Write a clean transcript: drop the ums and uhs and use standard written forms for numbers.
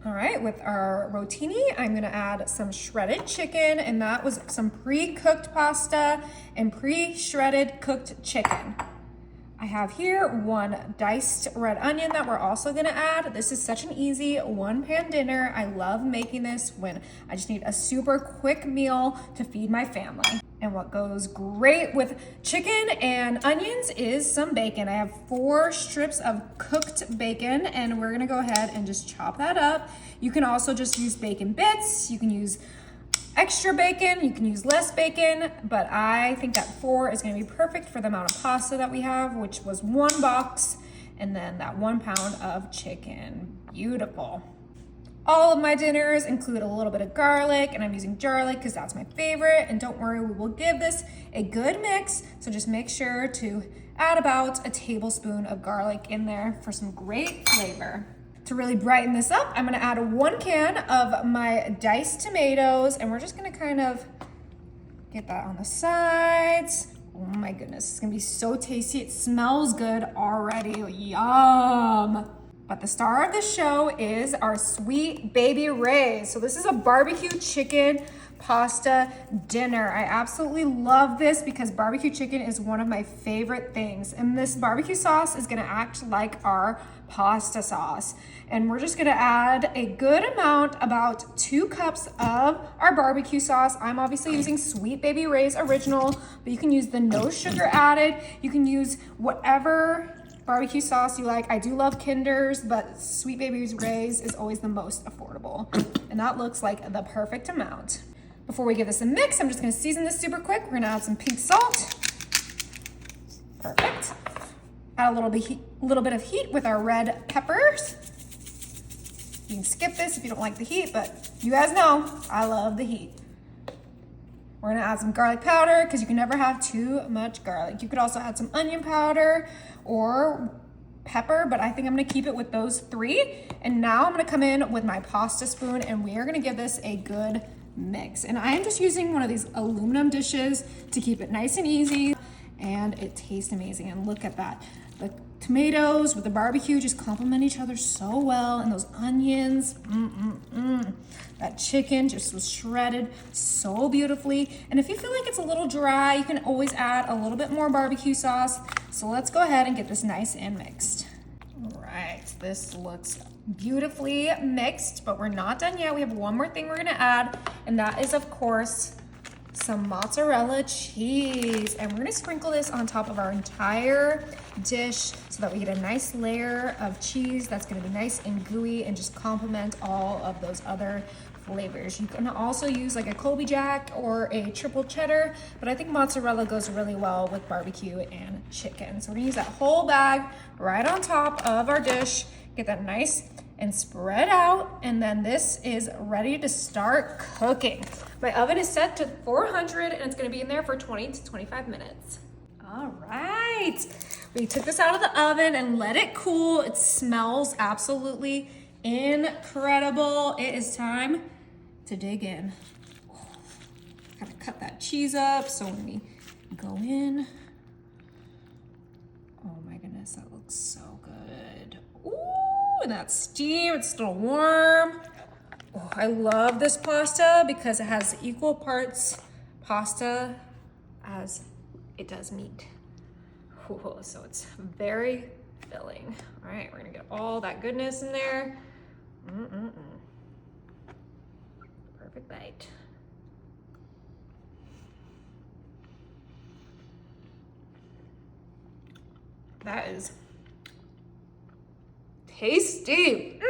All right, with our rotini, I'm gonna add some shredded chicken, and that was some pre-cooked pasta and pre-shredded cooked chicken. I have here 1 diced red onion that we're also gonna add. This is such an easy 1-pan dinner. I love making this when I just need a super quick meal to feed my family. And what goes great with chicken and onions is some bacon. I have 4 strips of cooked bacon, and we're gonna go ahead and just chop that up. You can also just use bacon bits. You can use extra bacon, you can use less bacon, but I think that 4 is gonna be perfect for the amount of pasta that we have, which was 1 box, and then that 1 pound of chicken. Beautiful. All of my dinners include a little bit of garlic, and I'm using garlic because that's my favorite. And don't worry, we will give this a good mix. So just make sure to add about a tablespoon of garlic in there for some great flavor. To really brighten this up, I'm gonna add 1 can of my diced tomatoes, and we're just gonna kind of get that on the sides. Oh my goodness, it's gonna be so tasty. It smells good already, yum. But the star of the show is our Sweet Baby Ray's. So this is a barbecue chicken pasta dinner. I absolutely love this because barbecue chicken is one of my favorite things. And this barbecue sauce is gonna act like our pasta sauce. And we're just gonna add a good amount, about 2 cups of our barbecue sauce. I'm obviously using Sweet Baby Ray's original, but you can use the no sugar added. You can use whatever barbecue sauce you like. I do love Kinder's, but Sweet Baby Ray's is always the most affordable. And that looks like the perfect amount. Before we give this a mix, I'm just gonna season this super quick. We're gonna add some pink salt. Perfect. Add a little bit of heat with our red peppers. You can skip this if you don't like the heat, but you guys know I love the heat. We're gonna add some garlic powder because you can never have too much garlic. You could also add some onion powder or pepper, but I think I'm gonna keep it with those 3. And now I'm gonna come in with my pasta spoon, and we are gonna give this a good mix. And I am just using one of these aluminum dishes to keep it nice and easy, and it tastes amazing. And look at that. The tomatoes with the barbecue just complement each other so well, and those onions, that chicken just was shredded so beautifully. And if you feel like it's a little dry, you can always add a little bit more barbecue sauce. So let's go ahead and get this nice and mixed. All right, this looks beautifully mixed, but we're not done yet. We have one more thing we're gonna add, and that is, of course, some mozzarella cheese. And we're gonna sprinkle this on top of our entire dish so that we get a nice layer of cheese that's gonna be nice and gooey and just complement all of those other flavors. You can also use like a Colby Jack or a triple cheddar, but I think mozzarella goes really well with barbecue and chicken. So we're gonna use that whole bag right on top of our dish, get that nice and spread out, and then this is ready to start cooking. My oven is set to 400 and it's gonna be in there for 20 to 25 minutes. All right, we took this out of the oven and let it cool. It smells absolutely incredible. It is time to dig in. Gotta cut that cheese up so when we go in, oh my goodness, that looks so good. Ooh, and that steam, it's still warm. Oh, I love this pasta because it has equal parts pasta as it does meat. Ooh, so it's very filling. All right, we're gonna get all that goodness in there. Perfect bite. That is tasty.